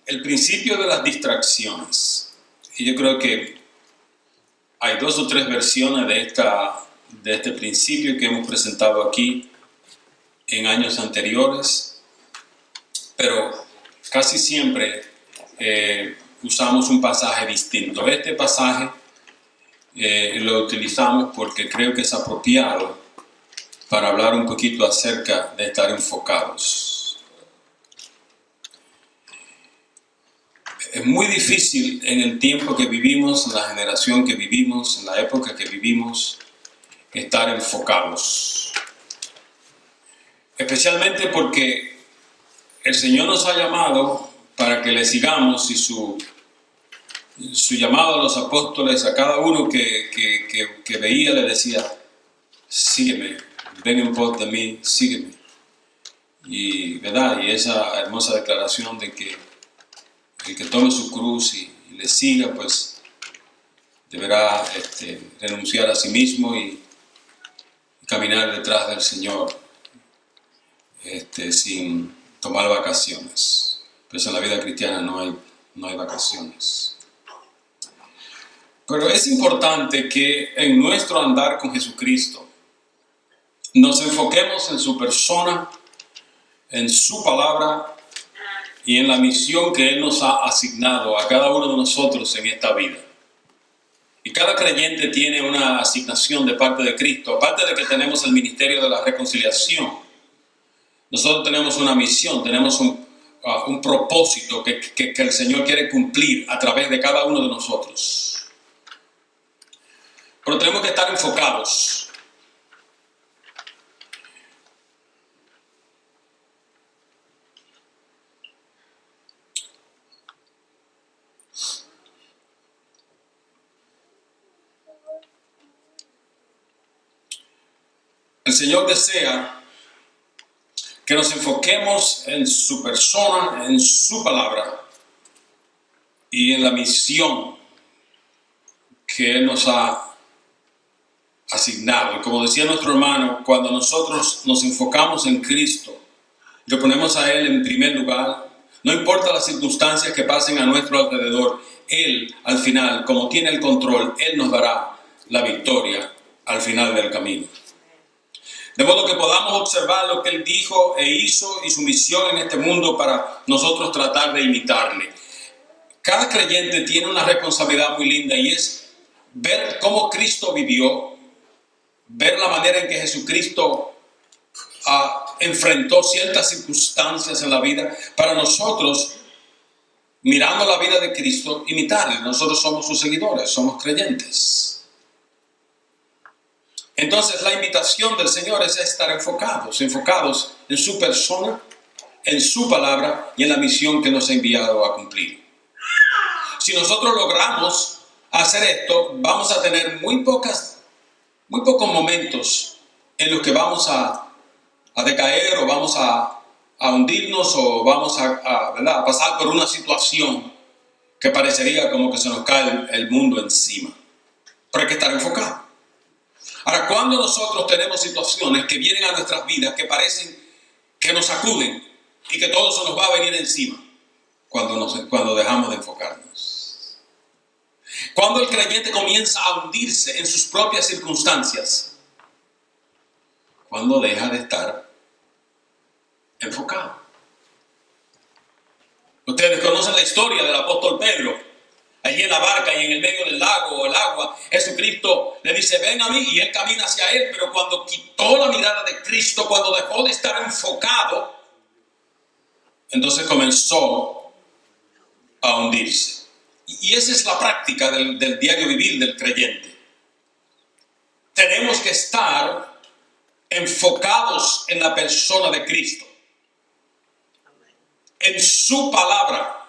el principio de las distracciones. Y yo creo que hay 2 o 3 versiones de este principio que hemos presentado aquí en años anteriores, pero casi siempre usamos un pasaje distinto. Este pasaje lo utilizamos porque creo que es apropiado para hablar un poquito acerca de estar enfocados. Es muy difícil en el tiempo que vivimos, en la generación que vivimos, en la época que vivimos, estar enfocados. Especialmente porque el Señor nos ha llamado para que le sigamos, y su llamado a los apóstoles, a cada uno que veía le decía: sígueme, ven en pos de mí, sígueme. Y, ¿verdad? Y esa hermosa declaración de que el que tome su cruz y le siga, pues deberá renunciar a sí mismo y caminar detrás del Señor sin tomar vacaciones. Pero en la vida cristiana no hay vacaciones. Pero es importante que en nuestro andar con Jesucristo nos enfoquemos en su persona, en su palabra y en la misión que Él nos ha asignado a cada uno de nosotros en esta vida. Y cada creyente tiene una asignación de parte de Cristo. Aparte de que tenemos el ministerio de la reconciliación, nosotros tenemos una misión, tenemos un propósito que el Señor quiere cumplir a través de cada uno de nosotros. Pero tenemos que estar enfocados. El Señor desea que nos enfoquemos en su persona, en su palabra y en la misión que Él nos ha asignado. Y como decía nuestro hermano, cuando nosotros nos enfocamos en Cristo, lo ponemos a Él en primer lugar, no importa las circunstancias que pasen a nuestro alrededor, Él al final, como tiene el control, Él nos dará la victoria al final del camino. De modo que podamos observar lo que Él dijo e hizo y su misión en este mundo para nosotros tratar de imitarle. Cada creyente tiene una responsabilidad muy linda, y es ver cómo Cristo vivió, ver la manera en que Jesucristo enfrentó ciertas circunstancias en la vida, para nosotros, mirando la vida de Cristo, imitarle. Nosotros somos sus seguidores, somos creyentes. Entonces la invitación del Señor es estar enfocados en su persona, en su palabra y en la misión que nos ha enviado a cumplir. Si nosotros logramos hacer esto, vamos a tener muy pocos momentos en los que vamos a decaer, o vamos a hundirnos, o vamos a pasar por una situación que parecería como que se nos cae el mundo encima. Pero hay que estar enfocado. Ahora, cuando nosotros tenemos situaciones que vienen a nuestras vidas que parecen que nos sacuden y que todo se nos va a venir encima, cuando dejamos de enfocarnos. Cuando el creyente comienza a hundirse en sus propias circunstancias, cuando deja de estar enfocado. Ustedes conocen la historia del apóstol Pedro. Allí en la barca y en el medio del lago o el agua, Jesucristo le dice: ven a mí, y él camina hacia él. Pero cuando quitó la mirada de Cristo, cuando dejó de estar enfocado, entonces comenzó a hundirse. Y esa es la práctica del diario vivir del creyente. Tenemos que estar enfocados en la persona de Cristo, en su palabra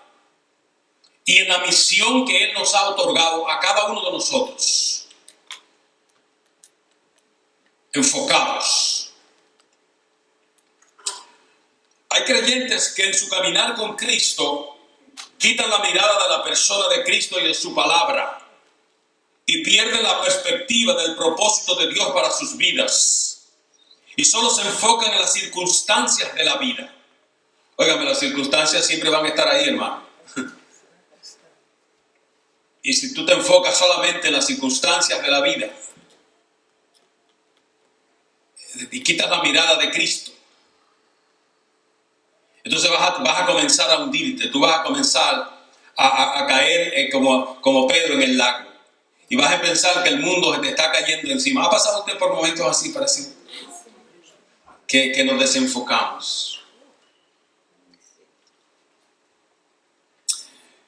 y en la misión que Él nos ha otorgado a cada uno de nosotros. Enfocados. Hay creyentes que en su caminar con Cristo quitan la mirada de la persona de Cristo y de su palabra, y pierden la perspectiva del propósito de Dios para sus vidas, y solo se enfocan en las circunstancias de la vida. Óigame, las circunstancias siempre van a estar ahí, hermano. Y si tú te enfocas solamente en las circunstancias de la vida y quitas la mirada de Cristo, entonces vas a comenzar a hundirte. Tú vas a comenzar a caer como Pedro en el lago. Y vas a pensar que el mundo te está cayendo encima. ¿Ha pasado usted por momentos así, parece? Que nos desenfocamos.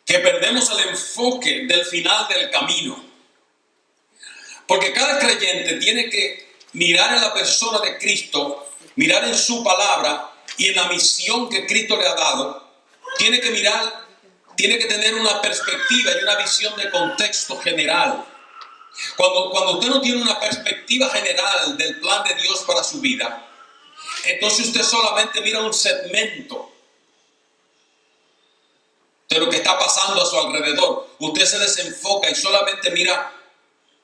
Que perdemos el enfoque del final del camino. Porque cada creyente tiene que mirar en la persona de Cristo, mirar en su palabra y en la misión que Cristo le ha dado. Tiene que mirar, tiene que tener una perspectiva y una visión de contexto general. Cuando usted no tiene una perspectiva general del plan de Dios para su vida, entonces usted solamente mira un segmento de lo que está pasando a su alrededor. Usted se desenfoca y solamente mira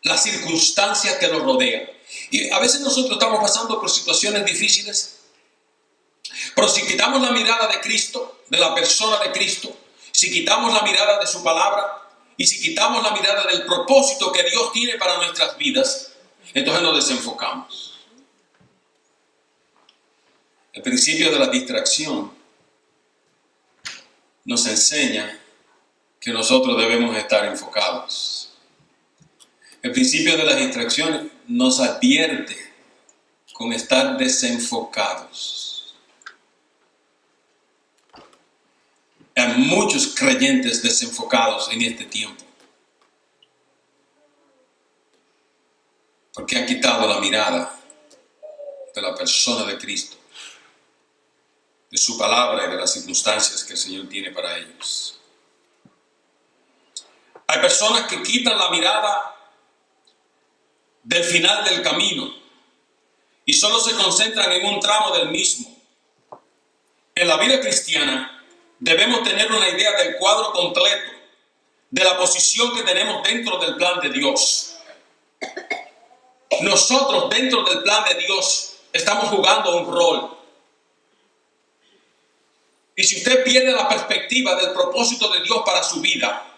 las circunstancias que lo rodean. Y a veces nosotros estamos pasando por situaciones difíciles, pero si quitamos la mirada de Cristo, de la persona de Cristo, si quitamos la mirada de su palabra y si quitamos la mirada del propósito que Dios tiene para nuestras vidas, entonces nos desenfocamos. El principio de la distracción nos enseña que nosotros debemos estar enfocados. El principio de las distracciones nos advierte con estar desenfocados. Hay muchos creyentes desenfocados en este tiempo, porque han quitado la mirada de la persona de Cristo, de su palabra y de las circunstancias que el Señor tiene para ellos. Hay personas que quitan la mirada del final del camino y solo se concentran en un tramo del mismo. En la vida cristiana debemos tener una idea del cuadro completo de la posición que tenemos dentro del plan de Dios. Nosotros dentro del plan de Dios estamos jugando un rol. Y si usted pierde la perspectiva del propósito de Dios para su vida,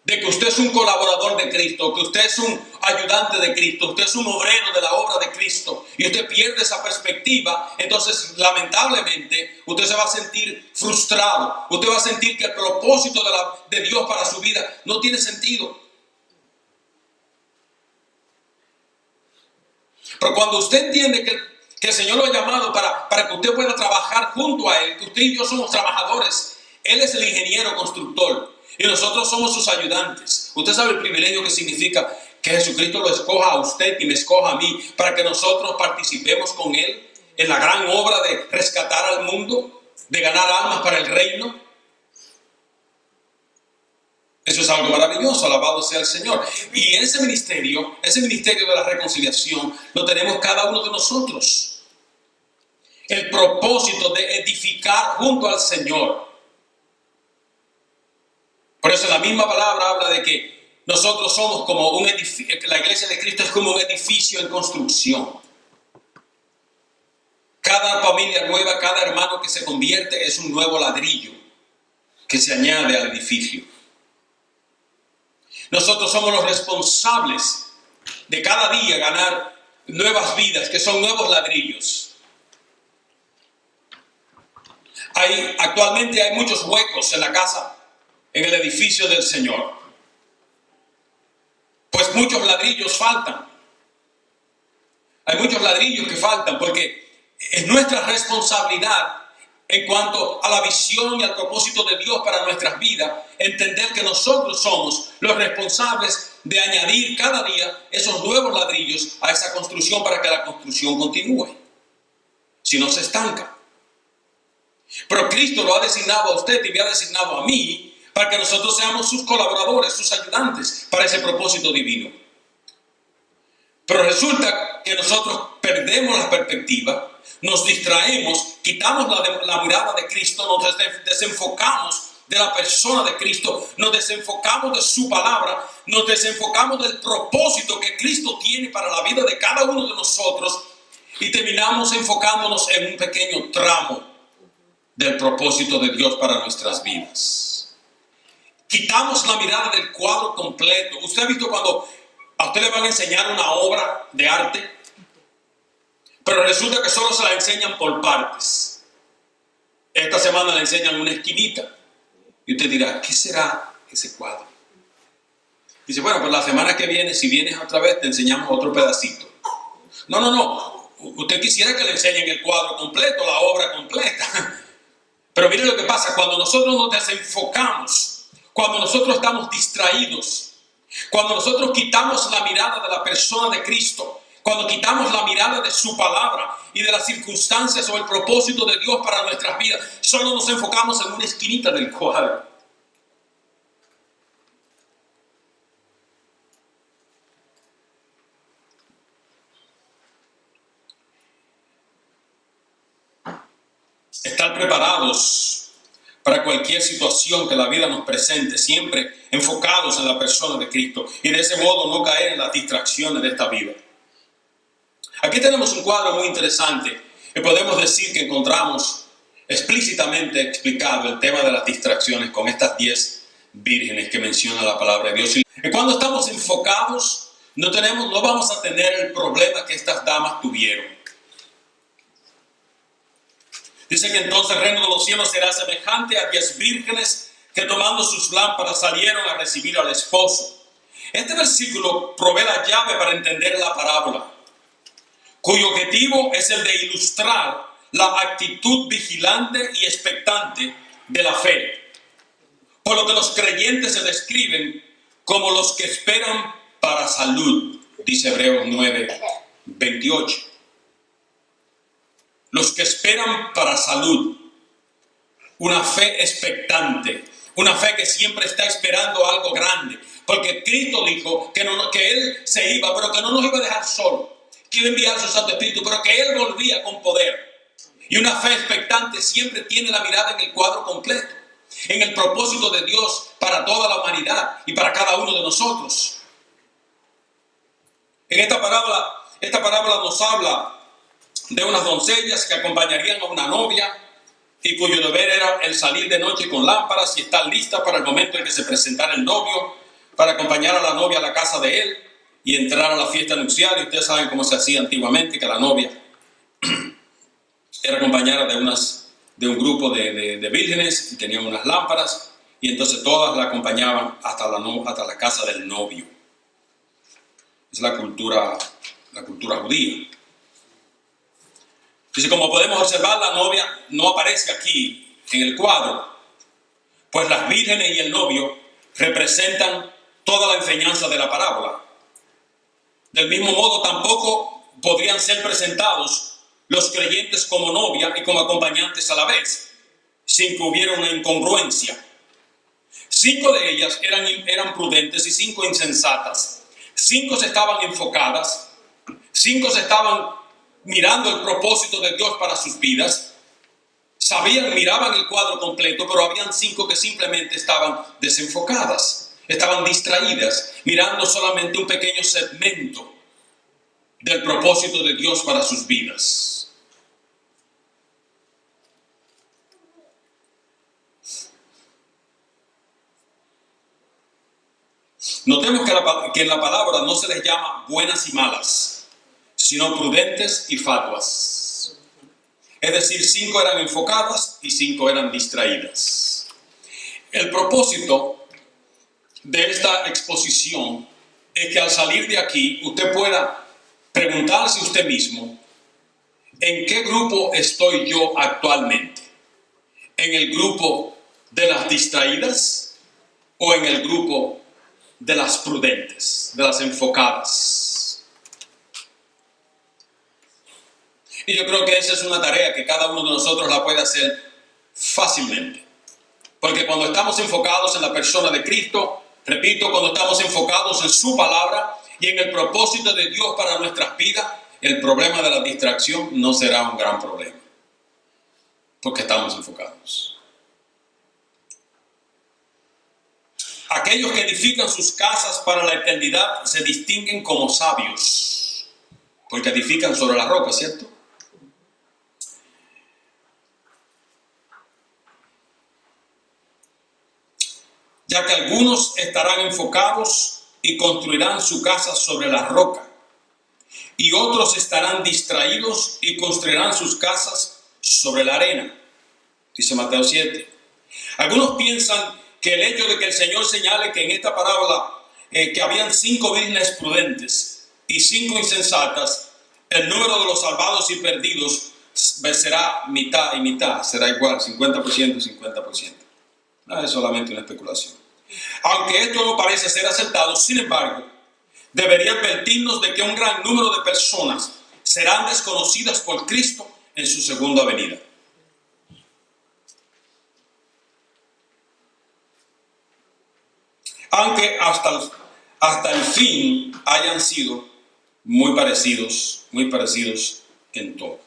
de que usted es un colaborador de Cristo, que usted es un ayudante de Cristo, usted es un obrero de la obra de Cristo, y usted pierde esa perspectiva, entonces lamentablemente usted se va a sentir frustrado, usted va a sentir que el propósito de Dios para su vida no tiene sentido. Pero cuando usted entiende que el Señor lo ha llamado para que usted pueda trabajar junto a Él, que usted y yo somos trabajadores, Él es el ingeniero constructor y nosotros somos sus ayudantes. Usted sabe el privilegio que significa que Jesucristo lo escoja a usted y me escoja a mí para que nosotros participemos con Él en la gran obra de rescatar al mundo, de ganar almas para el reino. Eso es algo maravilloso, alabado sea el Señor. Y ese ministerio de la reconciliación, lo tenemos cada uno de nosotros. El propósito de edificar junto al Señor. Por eso la misma palabra habla de que nosotros somos como un edificio, la iglesia de Cristo es como un edificio en construcción. Cada familia nueva, cada hermano que se convierte es un nuevo ladrillo que se añade al edificio. Nosotros somos los responsables de cada día ganar nuevas vidas, que son nuevos ladrillos. Actualmente hay muchos huecos en la casa, en el edificio del Señor. Pues muchos ladrillos faltan. Hay muchos ladrillos que faltan porque es nuestra responsabilidad en cuanto a la visión y al propósito de Dios para nuestras vidas, entender que nosotros somos los responsables de añadir cada día esos nuevos ladrillos a esa construcción para que la construcción continúe. Si no se estanca. Pero Cristo lo ha designado a usted y me ha designado a mí para que nosotros seamos sus colaboradores, sus ayudantes para ese propósito divino. Pero resulta que nosotros perdemos la perspectiva, nos distraemos, quitamos la mirada de Cristo, nos desenfocamos de la persona de Cristo, nos desenfocamos de su palabra, nos desenfocamos del propósito que Cristo tiene para la vida de cada uno de nosotros y terminamos enfocándonos en un pequeño tramo del propósito de Dios para nuestras vidas. quitamos la mirada del cuadro completo. ¿Usted ha visto cuando a usted le van a enseñar una obra de arte, pero resulta que solo se la enseñan por partes? Esta semana le enseñan una esquinita y usted dirá, ¿qué será ese cuadro? Dice, bueno, pues la semana que viene, si vienes otra vez, te enseñamos otro pedacito. No. Usted quisiera que le enseñen el cuadro completo, la obra completa. Pero mire lo que pasa, cuando nosotros nos desenfocamos, cuando nosotros estamos distraídos, cuando nosotros quitamos la mirada de la persona de Cristo, cuando quitamos la mirada de su palabra y de las circunstancias o el propósito de Dios para nuestras vidas, solo nos enfocamos en una esquinita del cuadro. Estar preparados para cualquier situación que la vida nos presente, siempre enfocados en la persona de Cristo y de ese modo no caer en las distracciones de esta vida. Aquí tenemos un cuadro muy interesante y podemos decir que encontramos explícitamente explicado el tema de las distracciones con estas 10 vírgenes que menciona la palabra de Dios. Y cuando estamos enfocados, no vamos a tener el problema que estas damas tuvieron. Dice que entonces el reino de los cielos será semejante a 10 vírgenes que tomando sus lámparas salieron a recibir al esposo. Este versículo provee la llave para entender la parábola, cuyo objetivo es el de ilustrar la actitud vigilante y expectante de la fe, por lo que los creyentes se describen como los que esperan para salud, dice Hebreos 9:28. Los que esperan para salud, una fe expectante, una fe que siempre está esperando algo grande, porque Cristo dijo que Él se iba, pero que no nos iba a dejar solos, que iba a enviar su Santo Espíritu, pero que Él volvía con poder. Y una fe expectante siempre tiene la mirada en el cuadro completo, en el propósito de Dios para toda la humanidad y para cada uno de nosotros. En esta parábola nos habla de unas doncellas que acompañarían a una novia y cuyo deber era el salir de noche con lámparas y estar listas para el momento en que se presentara el novio, para acompañar a la novia a la casa de él y entrar a la fiesta nupcial. Y ustedes saben cómo se hacía antiguamente, que la novia era acompañada de un grupo de vírgenes y tenían unas lámparas y entonces todas la acompañaban hasta la casa del novio. Es la cultura judía. Dice, como podemos observar, la novia no aparece aquí en el cuadro, pues las vírgenes y el novio representan toda la enseñanza de la parábola. Del mismo modo, tampoco podrían ser presentados los creyentes como novia y como acompañantes a la vez, sin que hubiera una incongruencia. 5 de ellas eran prudentes y 5 insensatas. 5 estaban enfocadas, 5 estaban mirando el propósito de Dios para sus vidas, miraban el cuadro completo, pero habían 5 que simplemente estaban desenfocadas, estaban distraídas, mirando solamente un pequeño segmento del propósito de Dios para sus vidas. Notemos que en la palabra no se les llama buenas y malas, sino prudentes y fatuas. Es decir, 5 eran enfocadas y 5 eran distraídas. El propósito de esta exposición es que al salir de aquí usted pueda preguntarse usted mismo, ¿en qué grupo estoy yo actualmente? ¿En el grupo de las distraídas o en el grupo de las prudentes, de las enfocadas? Y yo creo que esa es una tarea que cada uno de nosotros la puede hacer fácilmente. Porque cuando estamos enfocados en la persona de Cristo, repito, cuando estamos enfocados en su palabra y en el propósito de Dios para nuestras vidas, el problema de la distracción no será un gran problema. Porque estamos enfocados. Aquellos que edifican sus casas para la eternidad se distinguen como sabios, porque edifican sobre la roca, ¿cierto? ya que algunos estarán enfocados y construirán su casa sobre la roca, y otros estarán distraídos y construirán sus casas sobre la arena. Dice Mateo 7. Algunos piensan que el hecho de que el Señor señale que en esta parábola que habían 5 vírgenes prudentes y 5 insensatas, el número de los salvados y perdidos será mitad y mitad, será igual, 50% y 50%. No es solamente una especulación. Aunque esto no parece ser acertado, sin embargo, debería advertirnos de que un gran número de personas serán desconocidas por Cristo en su segunda venida. Aunque hasta el fin hayan sido muy parecidos en todo.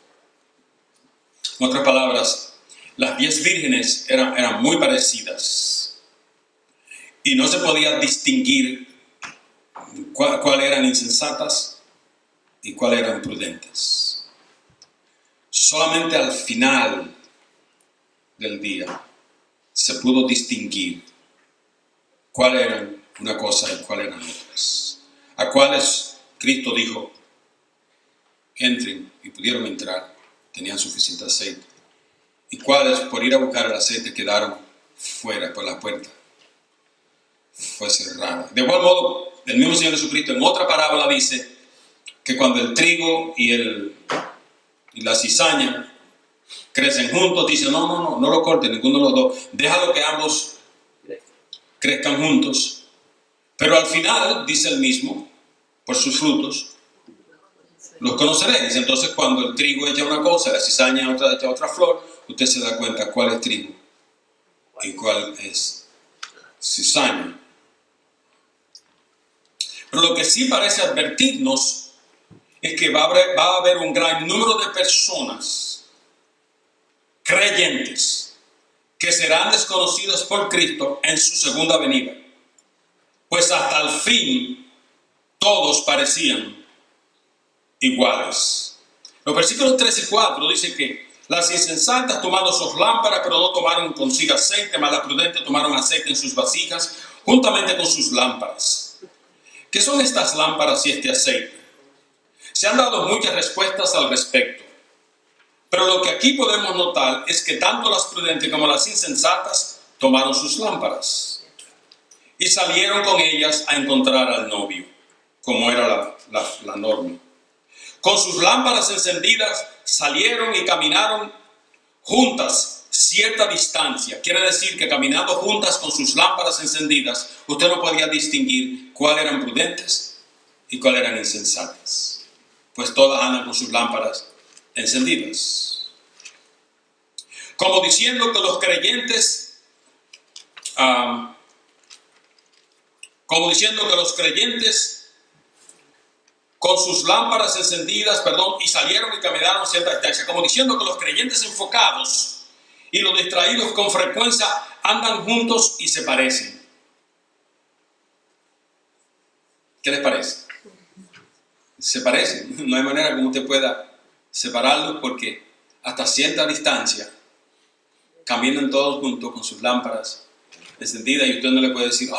En otras palabras, las 10 vírgenes eran muy parecidas y no se podía distinguir cuáles eran insensatas y cuáles eran prudentes. Solamente al final del día se pudo distinguir cuáles eran una cosa y cuáles eran otras. A cuáles Cristo dijo, entren, y pudieron entrar, tenían suficiente aceite. Y cuáles, por ir a buscar el aceite, quedaron fuera por la puerta. Fue cerrada. De igual modo, el mismo Señor Jesucristo en otra parábola dice que cuando el trigo y la cizaña crecen juntos, dice, no lo corten, ninguno de los dos, déjalo que ambos crezcan juntos. Pero al final, dice el mismo, por sus frutos los conoceréis. Entonces, cuando el trigo echa una cosa, la cizaña echa otra flor, usted se da cuenta cuál es trigo y cuál es cizaña. Pero lo que sí parece advertirnos es que va a haber un gran número de personas creyentes que serán desconocidas por Cristo en su segunda venida. Pues hasta el fin todos parecían iguales. Los versículos 3 y 4 dice que las insensatas tomaron sus lámparas, pero no tomaron consigo aceite, mas las prudentes tomaron aceite en sus vasijas, juntamente con sus lámparas. ¿Qué son estas lámparas y este aceite? Se han dado muchas respuestas al respecto, pero lo que aquí podemos notar es que tanto las prudentes como las insensatas tomaron sus lámparas y salieron con ellas a encontrar al novio, como era la norma. Con sus lámparas encendidas salieron y caminaron juntas cierta distancia. Quiere decir que caminando juntas con sus lámparas encendidas, usted no podía distinguir cuáles eran prudentes y cuáles eran insensatas, pues todas andan con sus lámparas encendidas. Como diciendo que los creyentes, con sus lámparas encendidas, y salieron y caminaron cierta distancia, como diciendo que los creyentes enfocados y los distraídos con frecuencia andan juntos y se parecen. ¿Qué les parece? Se parecen, no hay manera como usted pueda separarlos porque hasta cierta distancia caminan todos juntos con sus lámparas encendidas y usted no le puede decir,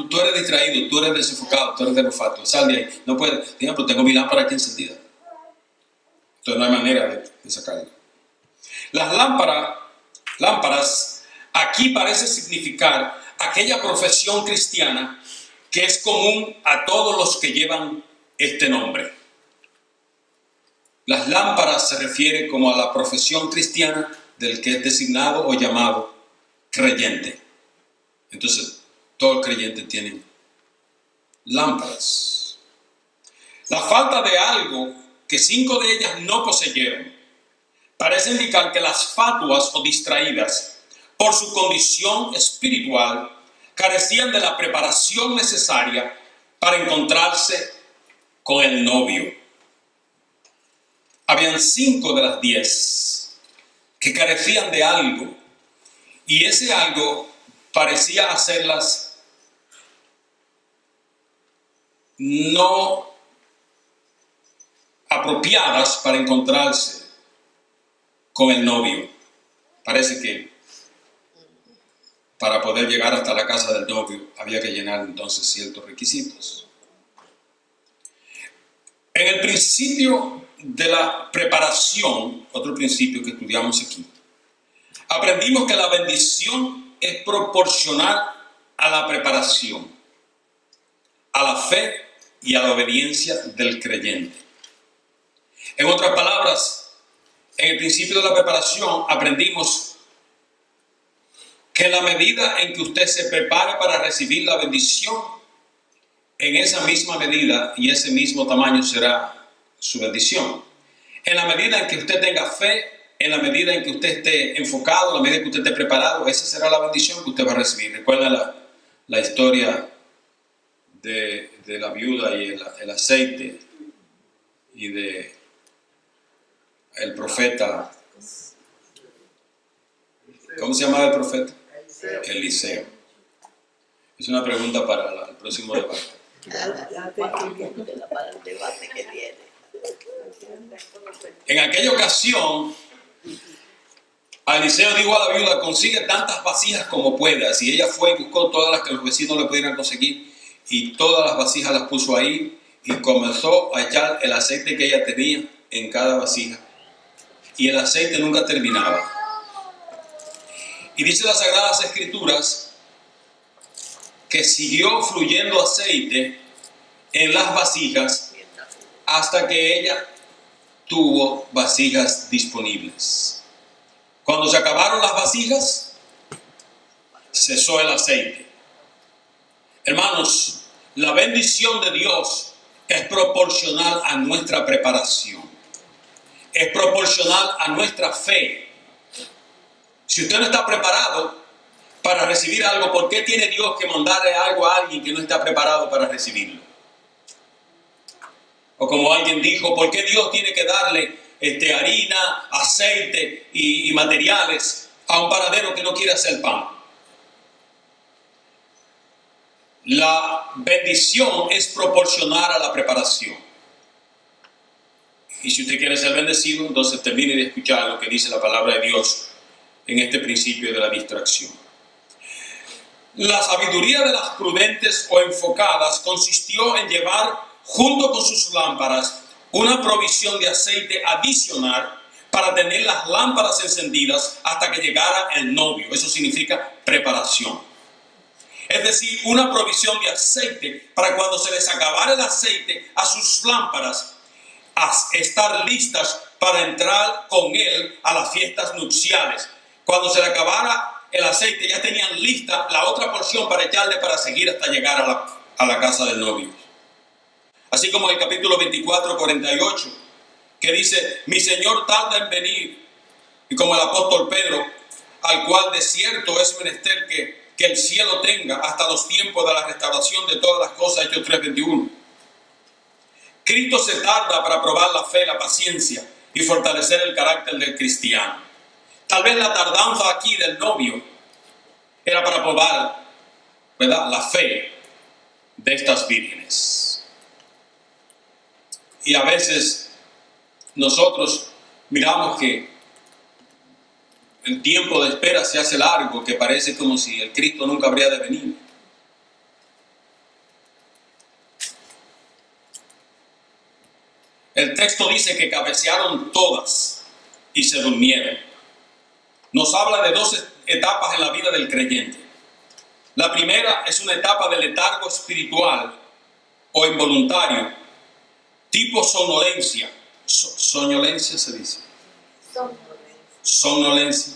tú eres distraído, tú eres desenfocado, tú eres desenfocado, sal de ahí. No puede, pero tengo mi lámpara aquí encendida. Entonces no hay manera de sacarla. Las lámparas aquí parece significar aquella profesión cristiana que es común a todos los que llevan este nombre. Las lámparas se refiere como a la profesión cristiana del que es designado o llamado creyente. Entonces, todos los creyentes tienen lámparas. La falta de algo que 5 de ellas no poseyeron parece indicar que las fatuas o distraídas, por su condición espiritual, carecían de la preparación necesaria para encontrarse con el novio. Habían 5 de las 10 que carecían de algo, y ese algo parecía hacerlas no apropiadas para encontrarse con el novio. Parece que para poder llegar hasta la casa del novio había que llenar entonces ciertos requisitos. En el principio de la preparación, otro principio que estudiamos aquí, aprendimos que la bendición es proporcional a la preparación, a la fe y a la obediencia del creyente. En otras palabras, en el principio de la preparación aprendimos que en la medida en que usted se prepare para recibir la bendición, en esa misma medida y ese mismo tamaño será su bendición. En la medida en que usted tenga fe, en la medida en que usted esté enfocado, en la medida en que usted esté preparado, esa será la bendición que usted va a recibir. Recuerda la historia de la viuda y el aceite y de el profeta. ¿Cómo se llamaba el profeta? Eliseo. Es una pregunta para el próximo debate. En aquella ocasión, Eliseo dijo a la viuda: consigue tantas vasijas como puedas. Y ella fue y buscó todas las que los vecinos le pudieran conseguir, y todas las vasijas las puso ahí, y comenzó a echar el aceite que ella tenía en cada vasija. Y el aceite nunca terminaba. Y dice las Sagradas Escrituras que siguió fluyendo aceite en las vasijas hasta que ella tuvo vasijas disponibles. Cuando se acabaron las vasijas, cesó el aceite. Hermanos, la bendición de Dios es proporcional a nuestra preparación. Es proporcional a nuestra fe. Si usted no está preparado para recibir algo, ¿por qué tiene Dios que mandarle algo a alguien que no está preparado para recibirlo? O como alguien dijo, ¿por qué Dios tiene que darle harina, aceite y materiales a un panadero que no quiere hacer pan? La bendición es proporcional a la preparación. Y si usted quiere ser bendecido, entonces termine de escuchar lo que dice la palabra de Dios en este principio de la distracción. La sabiduría de las prudentes o enfocadas consistió en llevar junto con sus lámparas una provisión de aceite adicional para tener las lámparas encendidas hasta que llegara el novio. Eso significa preparación. Es decir, una provisión de aceite para cuando se les acabara el aceite a sus lámparas, a estar listas para entrar con él a las fiestas nupciales. Cuando se le acabara el aceite, ya tenían lista la otra porción para echarle para seguir hasta llegar a la casa del novio. Así como el capítulo 24, 48, que dice: mi Señor tarda en venir. Y como el apóstol Pedro, al cual de cierto es menester que el cielo tenga hasta los tiempos de la restauración de todas las cosas, Hechos 3:21. Cristo se tarda para probar la fe, la paciencia y fortalecer el carácter del cristiano. Tal vez la tardanza aquí del novio era para probar, ¿verdad?, la fe de estas vírgenes. Y a veces nosotros miramos que el tiempo de espera se hace largo, que parece como si el Cristo nunca habría de venir. El texto dice que cabecearon todas y se durmieron. Nos habla de dos etapas en la vida del creyente. La primera es una etapa de letargo espiritual o involuntario, tipo somnolencia. Soñolencia se dice. Somnolencia.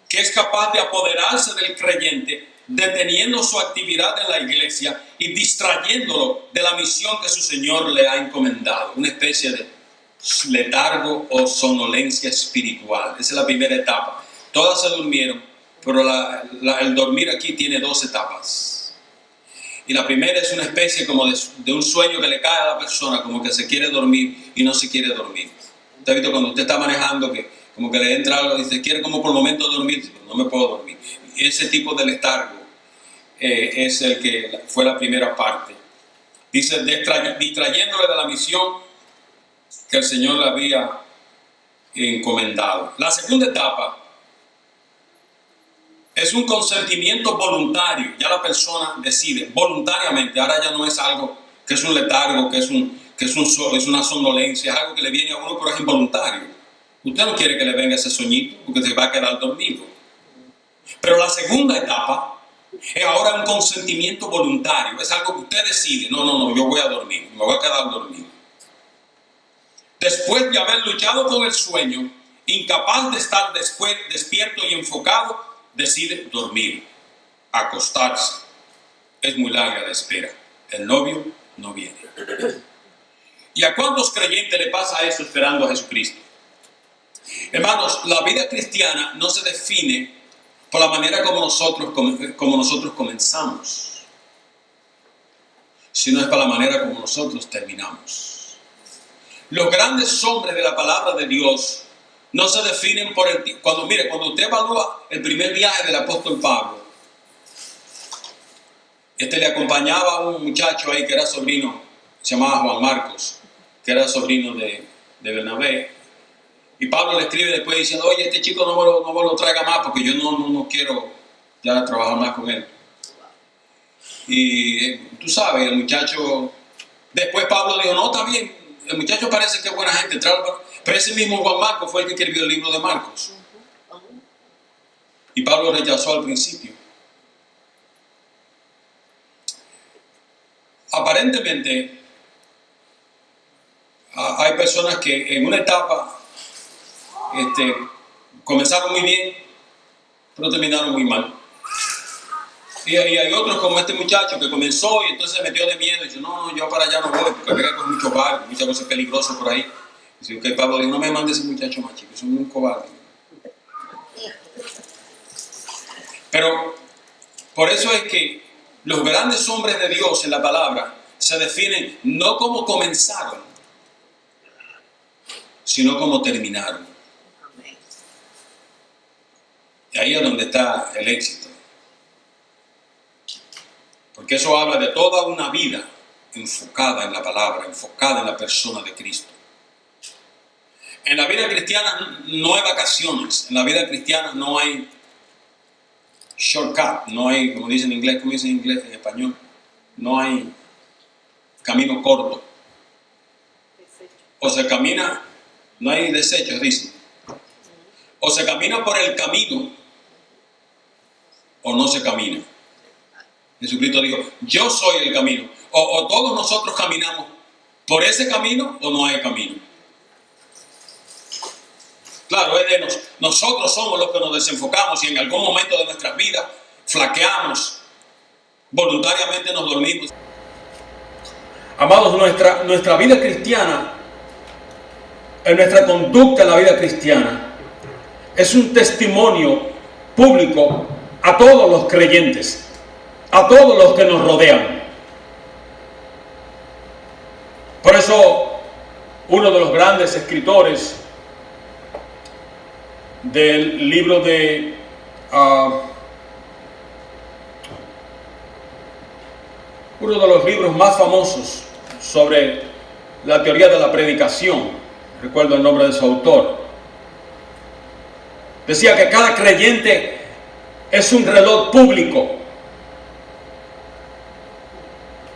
Que es capaz de apoderarse del creyente, deteniendo su actividad en la iglesia y distrayéndolo de la misión que su Señor le ha encomendado. Una especie de letargo o somnolencia espiritual. Esa es la primera etapa. Todas se durmieron, pero el dormir aquí tiene dos etapas. Y la primera es una especie como de un sueño que le cae a la persona, como que se quiere dormir y no se quiere dormir. ¿Usted ha visto cuando usted está manejando que como que le entra algo y se quiere como por momentos dormir? No me puedo dormir. Y ese tipo de letargo es el que fue la primera parte. Dice, distrayéndole de la misión que el Señor le había encomendado. La segunda etapa Es un consentimiento voluntario. Ya la persona decide voluntariamente. Ahora ya no es algo que es un letargo, que es una somnolencia, es algo que le viene a uno, pero es involuntario. Usted no quiere que le venga ese soñito porque se va a quedar dormido. Pero la segunda etapa es ahora un consentimiento voluntario. Es algo que usted decide. No, yo voy a dormir. Me voy a quedar dormido. Después de haber luchado con el sueño, incapaz de estar después despierto y enfocado, decide dormir, acostarse. Es muy larga la espera. El novio no viene. ¿Y a cuántos creyentes le pasa eso esperando a Jesucristo? Hermanos, la vida cristiana no se define por la manera como nosotros comenzamos, sino es por la manera como nosotros terminamos. Los grandes hombres de la palabra de Dios no se definen por el... Cuando usted evalúa el primer viaje del apóstol Pablo, le acompañaba a un muchacho ahí que era sobrino, se llamaba Juan Marcos, que era sobrino de Bernabé. Y Pablo le escribe después diciendo, oye, este chico no me lo traiga más porque yo no quiero ya trabajar más con él. Y tú sabes, el muchacho... Después Pablo dijo, no, está bien, el muchacho parece que es buena gente, pero ese mismo Juan Marcos fue el que escribió el libro de Marcos. Y Pablo rechazó al principio. Aparentemente, hay personas que en una etapa comenzaron muy bien, pero terminaron muy mal. Y hay otros como este muchacho que comenzó y entonces se metió de miedo y dice, no, yo para allá no voy, porque había con muchos barcos, muchas cosas peligrosas por ahí. Dice, ok, Pablo dijo, no me mandes ese muchacho más chico, es un cobarde. Pero por eso es que los grandes hombres de Dios en la palabra se definen no como comenzaron, sino como terminaron. Y ahí es donde está el éxito. Porque eso habla de toda una vida enfocada en la palabra, enfocada en la persona de Cristo. En la vida cristiana no hay vacaciones, en la vida cristiana no hay shortcut, no hay, como dicen en inglés, en español, no hay camino corto. O se camina, no hay desechos, dicen. O se camina por el camino, o no se camina. Jesucristo dijo, yo soy el camino. O todos nosotros caminamos por ese camino, o no hay camino. Claro, es de nosotros somos los que nos desenfocamos y en algún momento de nuestras vidas flaqueamos, voluntariamente nos dormimos. Amados, nuestra vida cristiana, nuestra conducta en la vida cristiana, es un testimonio público a todos los creyentes, a todos los que nos rodean. Por eso, uno de los grandes escritores del libro de uno de los libros más famosos sobre la teoría de la predicación, recuerdo el nombre de su autor, decía que cada creyente es un reloj público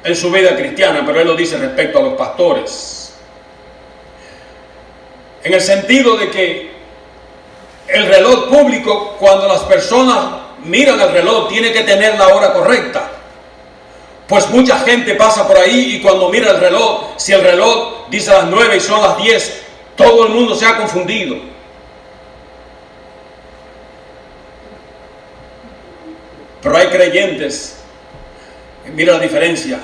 en su vida cristiana, pero él lo dice respecto a los pastores, en el sentido de que el reloj público, cuando las personas miran el reloj, tiene que tener la hora correcta. Pues mucha gente pasa por ahí y cuando mira el reloj, si el reloj dice las 9 y son las 10, todo el mundo se ha confundido. Pero hay creyentes, mira la diferencia,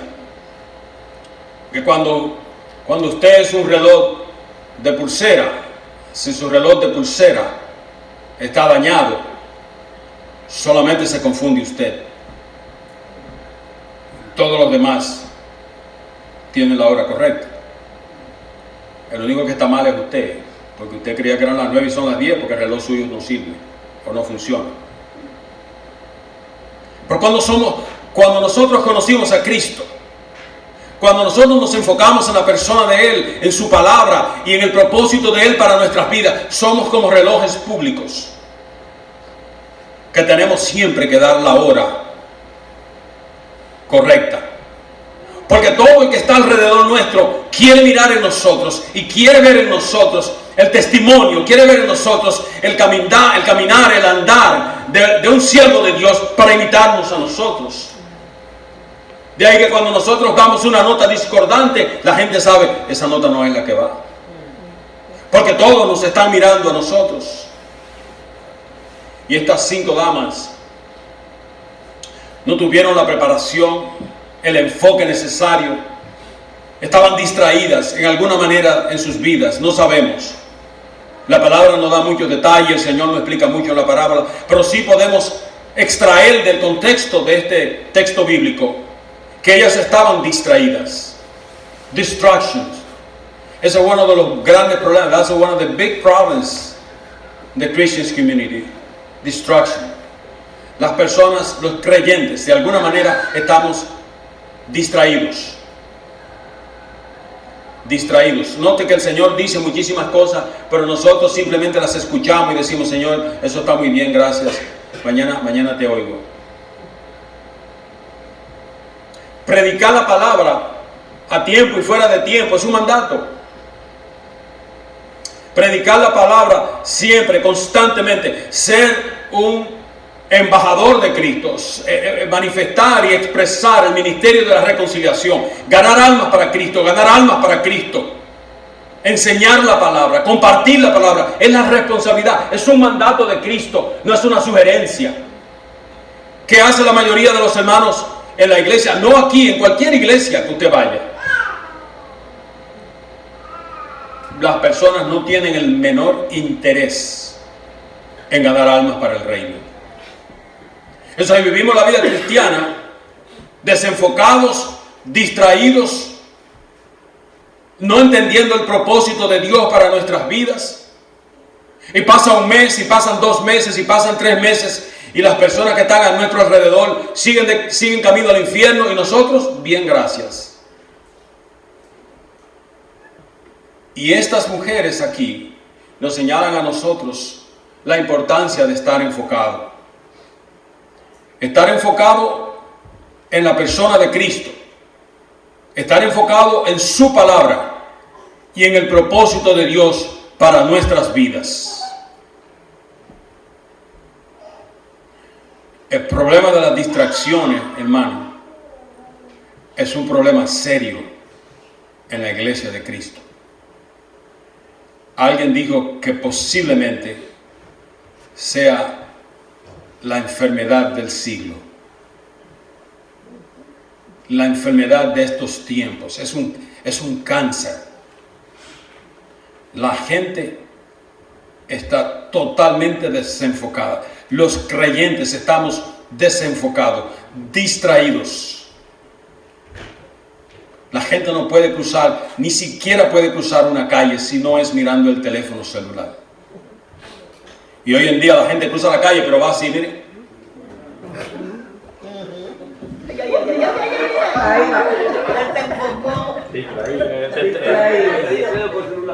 que cuando usted es un reloj de pulsera, si su reloj de pulsera está dañado, solamente se confunde usted. Todos los demás tienen la hora correcta. El único que está mal es usted, porque usted creía que eran las 9 y son las 10, porque el reloj suyo no sirve o no funciona. Pero cuando nosotros conocimos a Cristo, cuando nosotros nos enfocamos en la persona de Él, en su palabra y en el propósito de Él para nuestras vidas, somos como relojes públicos. que tenemos siempre que dar la hora correcta. Porque todo el que está alrededor nuestro quiere mirar en nosotros y quiere ver en nosotros el testimonio, quiere ver en nosotros el caminar, el andar de un siervo de Dios para imitarnos a nosotros. De ahí que cuando nosotros damos una nota discordante, la gente sabe, esa nota no es la que va. Porque todos nos están mirando a nosotros. Y estas 5 damas no tuvieron la preparación, el enfoque necesario. Estaban distraídas en alguna manera en sus vidas, no sabemos. La palabra no da muchos detalles, el Señor no explica mucho la parábola, pero sí podemos extraer del contexto de este texto bíblico que ellas estaban distraídas. Distractions. Ese es uno de los grandes problemas. That's one of the big problems in the Christian community. Distraction. Las personas, los creyentes, de alguna manera estamos distraídos. Distraídos. Note que el Señor dice muchísimas cosas, pero nosotros simplemente las escuchamos y decimos, Señor, eso está muy bien, gracias. Mañana te oigo. Predicar la palabra a tiempo y fuera de tiempo es un mandato. Predicar la palabra siempre, constantemente, ser un embajador de Cristo, manifestar y expresar el ministerio de la reconciliación, ganar almas para Cristo, enseñar la palabra, compartir la palabra, es la responsabilidad, es un mandato de Cristo, no es una sugerencia. ¿Qué hace la mayoría de los hermanos en la iglesia? No aquí, en cualquier iglesia que usted vaya. Las personas no tienen el menor interés en ganar almas para el reino. Eso ahí vivimos la vida cristiana desenfocados, distraídos, no entendiendo el propósito de Dios para nuestras vidas. Y pasa un mes, y pasan 2 meses, y pasan 3 meses, y las personas que están a nuestro alrededor siguen camino al infierno, y nosotros, bien, gracias. Y estas mujeres aquí nos señalan a nosotros la importancia de estar enfocado. Estar enfocado en la persona de Cristo. Estar enfocado en su palabra y en el propósito de Dios para nuestras vidas. El problema de las distracciones, hermano, es un problema serio en la iglesia de Cristo. Alguien dijo que posiblemente sea la enfermedad del siglo. La enfermedad de estos tiempos. Es un cáncer. La gente está totalmente desenfocada. Los creyentes estamos desenfocados, distraídos. La gente no puede cruzar, ni siquiera puede cruzar una calle si no es mirando el teléfono celular. Y hoy en día la gente cruza la calle, pero va así, mire.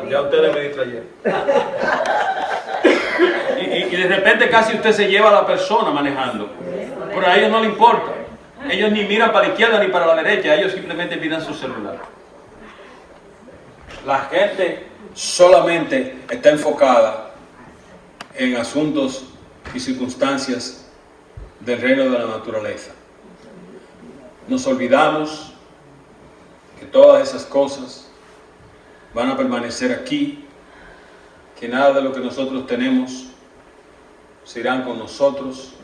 Ya ustedes me distrayeron. Y de repente casi usted se lleva a la persona manejando. Pero a ellos no les importa. Ellos ni miran para la izquierda ni para la derecha. Ellos simplemente miran su celular. La gente solamente está enfocada en asuntos y circunstancias del reino de la naturaleza. Nos olvidamos que todas esas cosas van a permanecer aquí, que nada de lo que nosotros tenemos se irán con nosotros.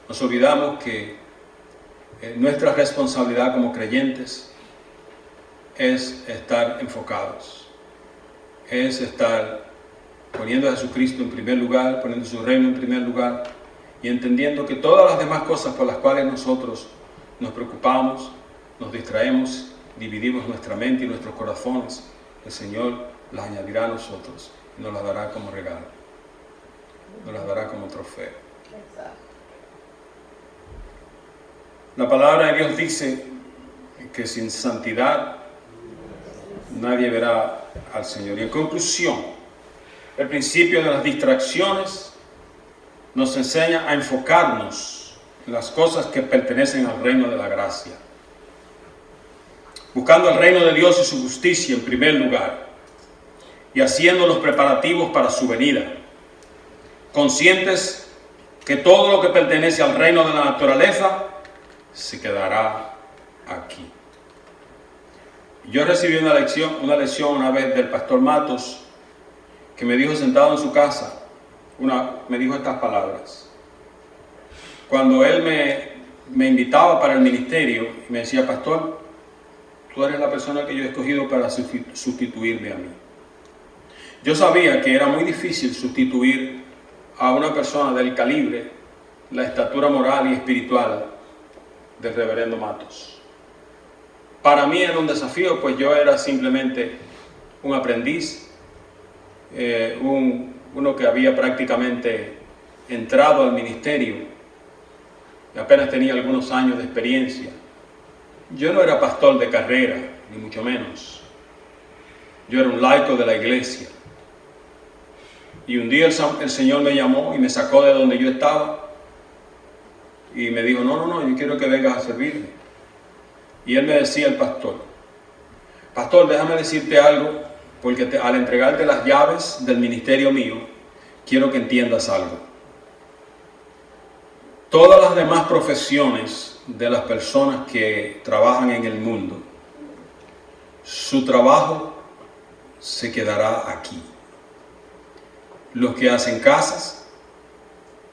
Nos olvidamos que nuestra responsabilidad como creyentes es estar enfocados, es estar poniendo a Jesucristo en primer lugar, poniendo su reino en primer lugar y entendiendo que todas las demás cosas por las cuales nosotros nos preocupamos, nos distraemos, dividimos nuestra mente y nuestros corazones, el Señor las añadirá a nosotros y nos las dará como regalo, nos las dará como trofeo. La palabra de Dios dice que sin santidad nadie verá al Señor. Y en conclusión, el principio de las distracciones nos enseña a enfocarnos en las cosas que pertenecen al reino de la gracia, buscando el reino de Dios y su justicia en primer lugar, y haciendo los preparativos para su venida, conscientes que todo lo que pertenece al reino de la naturaleza se quedará aquí. Yo recibí una lección una vez del pastor Matos, que me dijo sentado en su casa, me dijo estas palabras. Cuando él me invitaba para el ministerio, me decía: pastor, tú eres la persona que yo he escogido para sustituirme a mí. Yo sabía que era muy difícil sustituir a una persona del calibre, la estatura moral y espiritual del reverendo Matos. Para mí era un desafío, pues yo era simplemente un aprendiz, uno que había prácticamente entrado al ministerio y apenas tenía algunos años de experiencia. Yo no era pastor de carrera, ni mucho menos. Yo era un laico de la iglesia. Y un día el Señor me llamó y me sacó de donde yo estaba y me dijo: no, yo quiero que vengas a servirme. Y él me decía, el pastor: déjame decirte algo, porque al entregarte las llaves del ministerio mío, quiero que entiendas algo. Todas las demás profesiones de las personas que trabajan en el mundo, su trabajo se quedará aquí. Los que hacen casas,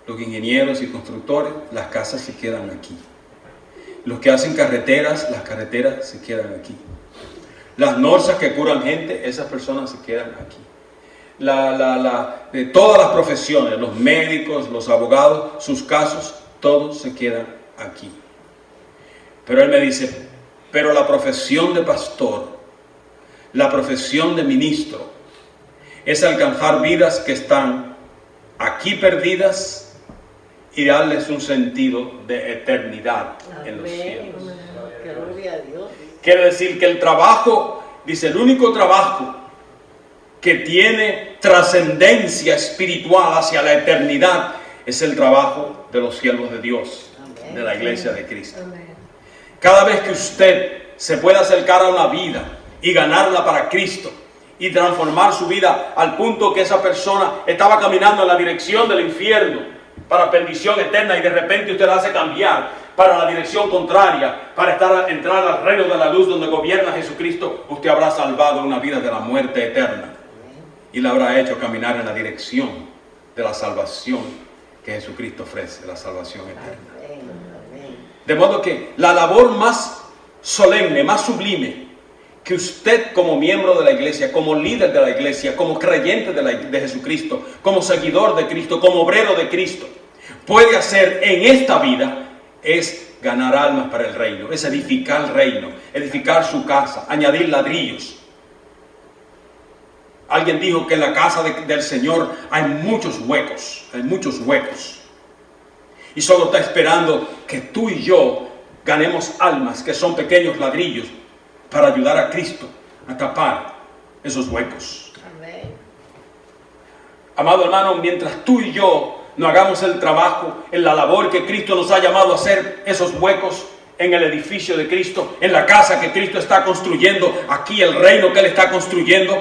los ingenieros y constructores, las casas se quedan aquí. Los que hacen carreteras, las carreteras se quedan aquí. Las norsas que curan gente, esas personas se quedan aquí. De todas las profesiones, los médicos, los abogados, sus casos, todos se quedan aquí. Pero él me dice: pero la profesión de pastor, la profesión de ministro, es alcanzar vidas que están aquí perdidas y darles un sentido de eternidad en los cielos. Gloria a Dios. Quiere decir que el trabajo, dice, el único trabajo que tiene trascendencia espiritual hacia la eternidad es el trabajo de los siervos de Dios, de la iglesia de Cristo. Cada vez que usted se puede acercar a una vida y ganarla para Cristo y transformar su vida al punto que esa persona estaba caminando en la dirección del infierno para perdición eterna, y de repente usted la hace cambiar para la dirección contraria, para entrar al reino de la luz donde gobierna Jesucristo, usted habrá salvado una vida de la muerte eterna y la habrá hecho caminar en la dirección de la salvación que Jesucristo ofrece, la salvación eterna. De modo que la labor más solemne, más sublime que usted, como miembro de la iglesia, como líder de la iglesia, como creyente de Jesucristo, como seguidor de Cristo, como obrero de Cristo, puede hacer en esta vida es ganar almas para el reino, es edificar el reino, edificar su casa, añadir ladrillos. Alguien dijo que en la casa del Señor hay muchos huecos, y solo está esperando que tú y yo ganemos almas que son pequeños ladrillos para ayudar a Cristo a tapar esos huecos. Amén. Amado hermano, mientras tú y yo no hagamos el trabajo, en la labor que Cristo nos ha llamado a hacer, esos huecos en el edificio de Cristo, en la casa que Cristo está construyendo, aquí el reino que Él está construyendo,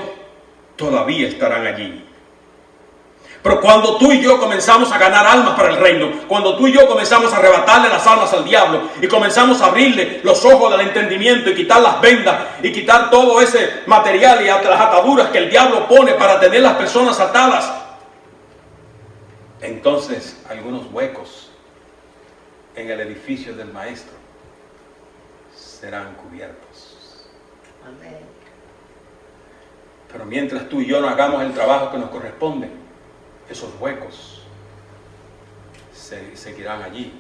todavía estarán allí. Pero cuando tú y yo comenzamos a ganar almas para el reino, cuando tú y yo comenzamos a arrebatarle las almas al diablo y comenzamos a abrirle los ojos del entendimiento y quitar las vendas y quitar todo ese material y las ataduras que el diablo pone para tener las personas atadas, entonces algunos huecos en el edificio del Maestro serán cubiertos. Amén. Pero mientras tú y yo no hagamos el trabajo que nos corresponde, esos huecos seguirán allí.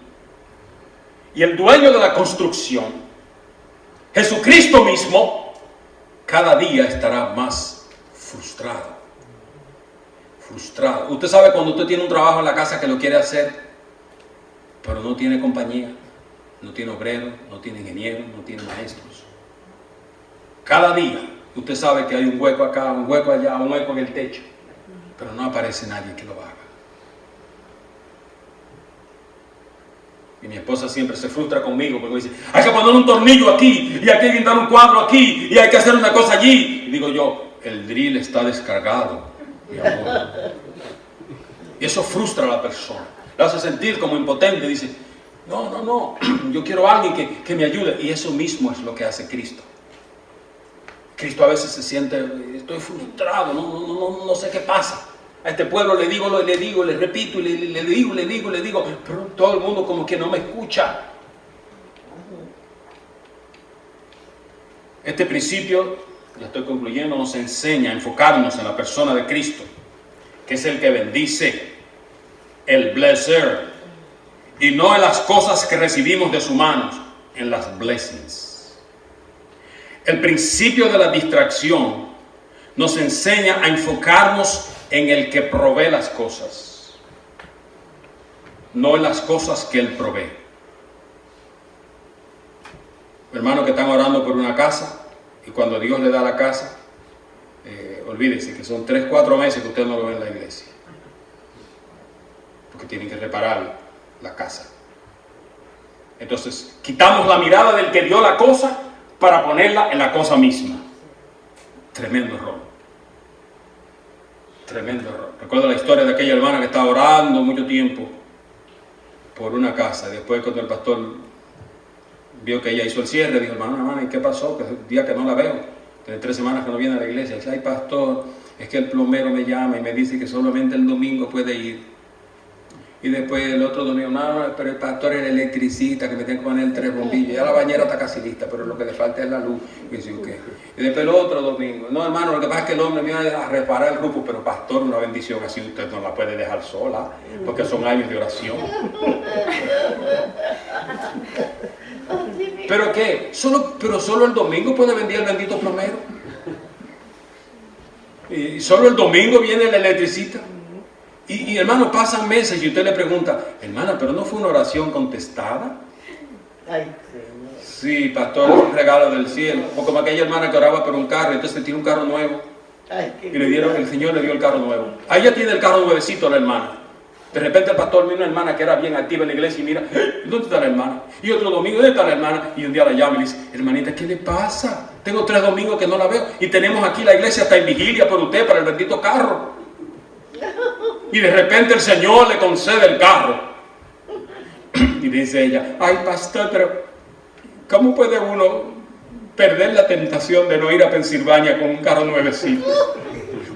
Y el dueño de la construcción, Jesucristo mismo, cada día estará más frustrado. Usted sabe cuando usted tiene un trabajo en la casa que lo quiere hacer, pero no tiene compañía, no tiene obreros, no tiene ingenieros, no tiene maestros. Cada día usted sabe que hay un hueco acá, un hueco allá, un hueco en el techo, pero no aparece nadie que lo haga. Y mi esposa siempre se frustra conmigo porque me dice, hay que poner un tornillo aquí, y hay que pintar un cuadro aquí, y hay que hacer una cosa allí. Y digo yo, el drill está descargado, mi amor. Y eso frustra a la persona. La hace sentir como impotente. Dice, no, yo quiero a alguien que me ayude. Y eso mismo es lo que hace Cristo. Cristo a veces se siente, estoy frustrado, no sé qué pasa. A este pueblo le digo, le repito, y le digo, pero todo el mundo como que no me escucha. Este principio, ya estoy concluyendo, nos enseña a enfocarnos en la persona de Cristo, que es el que bendice, el blesser, y no en las cosas que recibimos de sus manos, en las blessings. El principio de la distracción nos enseña a enfocarnos en el que provee las cosas, no en las cosas que Él provee. Hermanos que están orando por una casa, y cuando Dios le da la casa, olvídese que son 3-4 meses que usted no lo ve en la iglesia, porque tienen que reparar la casa. Entonces quitamos la mirada del que dio la cosa para ponerla en la cosa misma. Tremendo error. Tremendo error. Recuerdo la historia de aquella hermana que estaba orando mucho tiempo por una casa. Después, cuando el pastor vio que ella hizo el cierre, dijo, hermana, ¿y qué pasó? Que es el día que no la veo. Tiene 3 semanas que no viene a la iglesia. Dice, ay, pastor, es que el plomero me llama y me dice que solamente el domingo puede ir. Y después el otro domingo, no, pero el pastor es el electricista que me tiene que poner 3 bombillos. Ya la bañera está casi lista, pero lo que le falta es la luz. Y dice, ¿qué? Y después el otro domingo, no, hermano, lo que pasa es que el hombre viene a reparar el rufo, pero pastor, una bendición así usted no la puede dejar sola, porque son años de oración. ¿Pero qué? Solo el domingo puede venir el bendito plomero. Y solo el domingo viene el electricista. Y hermano, pasan meses y usted le pregunta, hermana, ¿pero no fue una oración contestada? Ay, Señor. Sí, pastor, es un regalo del cielo. O como aquella hermana que oraba por un carro, entonces tiene un carro nuevo. Ay, Y el Señor le dio el carro nuevo. Ahí ya tiene el carro nuevecito la hermana. De repente el pastor vio una hermana que era bien activa en la iglesia y mira, ¿dónde está la hermana? Y otro domingo, ¿dónde está la hermana? Y un día la llama y le dice, hermanita, ¿qué le pasa? Tengo 3 domingos que no la veo. Y tenemos aquí la iglesia hasta en vigilia por usted para el bendito carro. Y de repente el Señor le concede el carro. Y dice ella, ay pastor, pero ¿cómo puede uno perder la tentación de no ir a Pensilvania con un carro nuevecito?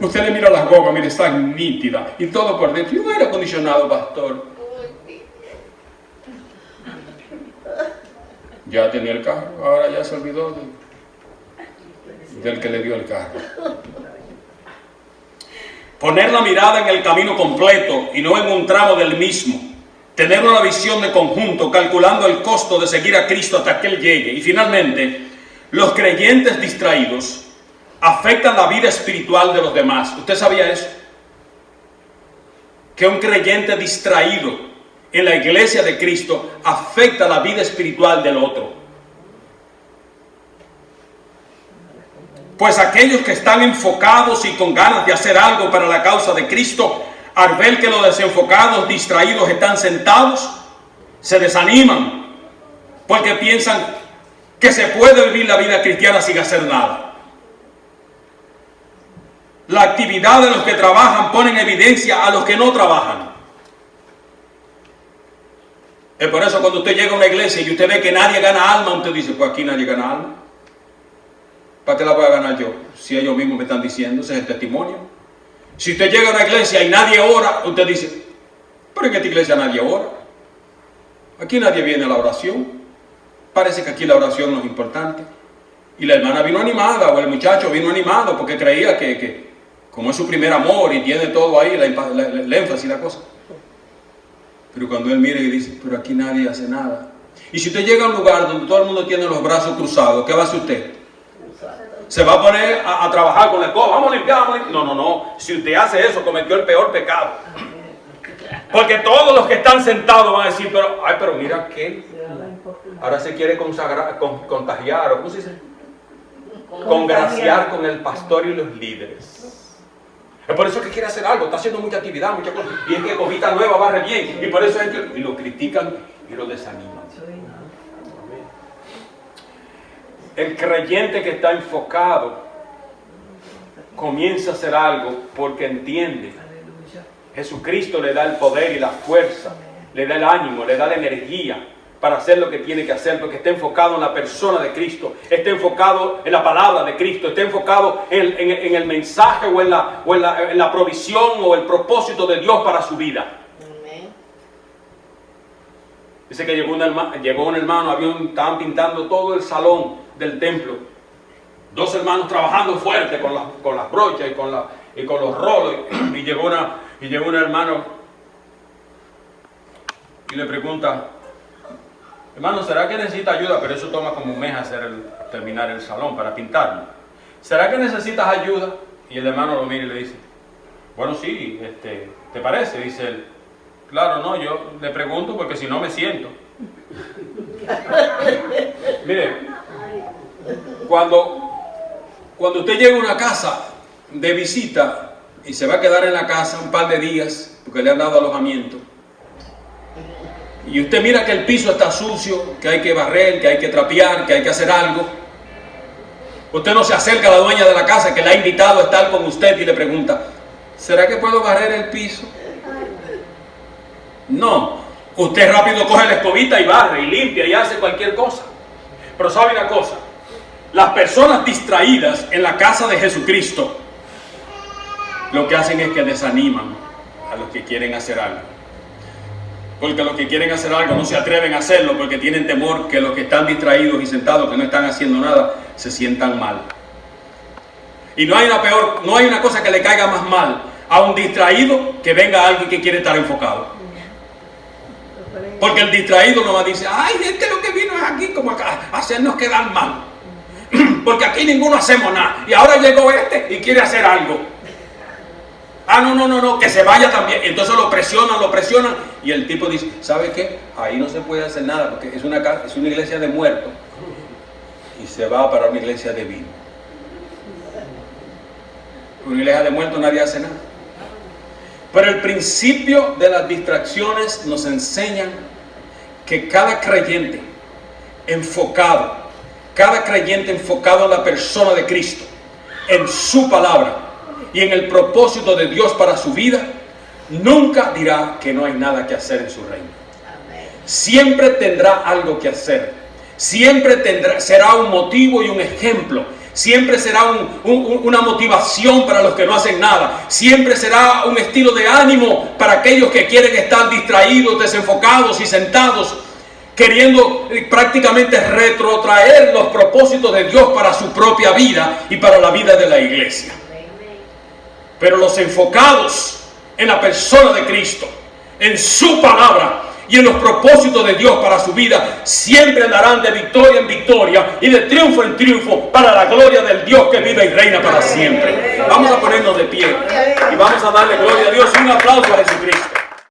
Usted le mira las gomas, mire, están nítidas. Y todo por dentro. Y un aire acondicionado, pastor. Ya tenía el carro, ahora ya se olvidó del que le dio el carro. Poner la mirada en el camino completo y no en un tramo del mismo. Tener una visión de conjunto, calculando el costo de seguir a Cristo hasta que Él llegue. Y finalmente, los creyentes distraídos afectan la vida espiritual de los demás. ¿Usted sabía eso? Que un creyente distraído en la iglesia de Cristo afecta la vida espiritual del otro. Pues aquellos que están enfocados y con ganas de hacer algo para la causa de Cristo, al ver que los desenfocados, distraídos están sentados, se desaniman, porque piensan que se puede vivir la vida cristiana sin hacer nada. La actividad de los que trabajan pone en evidencia a los que no trabajan. Es por eso cuando usted llega a una iglesia y usted ve que nadie gana alma, usted dice, pues aquí nadie gana alma. ¿Para qué la voy a ganar yo? Si ellos mismos me están diciendo, ese es el testimonio. Si usted llega a una iglesia y nadie ora, usted dice, pero en esta iglesia nadie ora. Aquí nadie viene a la oración. Parece que aquí la oración no es importante. Y la hermana vino animada, o el muchacho vino animado, porque creía que como es su primer amor y tiene todo ahí, el énfasis y la cosa. Pero cuando él mira y dice, pero aquí nadie hace nada. Y si usted llega a un lugar donde todo el mundo tiene los brazos cruzados, ¿qué va a hacer usted? Se va a poner a trabajar con la escoba, vamos a limpiar, No. Si usted hace eso, cometió el peor pecado. Porque todos los que están sentados van a decir, pero mira aquel. Ahora se quiere contagiar, o ¿cómo se dice? Congraciar con el pastor y los líderes. Es por eso que quiere hacer algo, está haciendo mucha actividad, mucha cosa. Y es que cobita nueva barre bien. Y por eso es que y lo critican y lo desaniman. El creyente que está enfocado comienza a hacer algo porque entiende. Jesucristo le da el poder y la fuerza, le da el ánimo, le da la energía para hacer lo que tiene que hacer, porque está enfocado en la persona de Cristo, está enfocado en la palabra de Cristo, está enfocado en el mensaje o en la provisión o el propósito de Dios para su vida. Dice que llegó un hermano, estaban pintando todo el salón del templo. 2 hermanos trabajando fuerte con las brochas y con los rolos. Y llegó un hermano y le pregunta: hermano, ¿será que necesita ayuda? Pero eso toma como un mes terminar el salón para pintarlo. ¿Será que necesitas ayuda? Y el hermano lo mira y le dice: bueno, sí, ¿te parece? Dice él: claro, no, yo le pregunto porque si no me siento. Mire, cuando usted llega a una casa de visita y se va a quedar en la casa un par de días porque le han dado alojamiento, y usted mira que el piso está sucio, que hay que barrer, que hay que trapear, que hay que hacer algo, usted no se acerca a la dueña de la casa que le ha invitado a estar con usted y le pregunta: ¿será que puedo barrer el piso? No, usted rápido coge la escobita y barre y limpia y hace cualquier cosa. Pero ¿sabe una cosa? Las personas distraídas en la casa de Jesucristo lo que hacen es que desaniman a los que quieren hacer algo. Porque los que quieren hacer algo no se atreven a hacerlo porque tienen temor que los que están distraídos y sentados, que no están haciendo nada, se sientan mal. Y no hay una cosa que le caiga más mal a un distraído que venga alguien que quiere estar enfocado. Porque el distraído nomás dice: ay, es que lo que vino es aquí como acá, a hacernos quedar mal. Porque aquí ninguno hacemos nada. Y ahora llegó y quiere hacer algo. Ah, no, que se vaya también. Entonces lo presionan. Y el tipo dice: ¿sabe qué? Ahí no se puede hacer nada porque es una iglesia de muertos. Y se va para una iglesia de vivos. Una iglesia de muertos nadie hace nada. Pero el principio de las distracciones nos enseñan que cada creyente enfocado en la persona de Cristo, en su palabra y en el propósito de Dios para su vida, nunca dirá que no hay nada que hacer en su reino. Siempre tendrá algo que hacer. Siempre será un motivo y un ejemplo. Siempre será una motivación para los que no hacen nada. Siempre será un estilo de ánimo para aquellos que quieren estar distraídos, desenfocados y sentados, queriendo prácticamente retrotraer los propósitos de Dios para su propia vida y para la vida de la iglesia. Pero los enfocados en la persona de Cristo, en su palabra y en los propósitos de Dios para su vida, siempre andarán de victoria en victoria y de triunfo en triunfo para la gloria del Dios que vive y reina para siempre. Vamos a ponernos de pie y vamos a darle gloria a Dios y un aplauso a Jesucristo.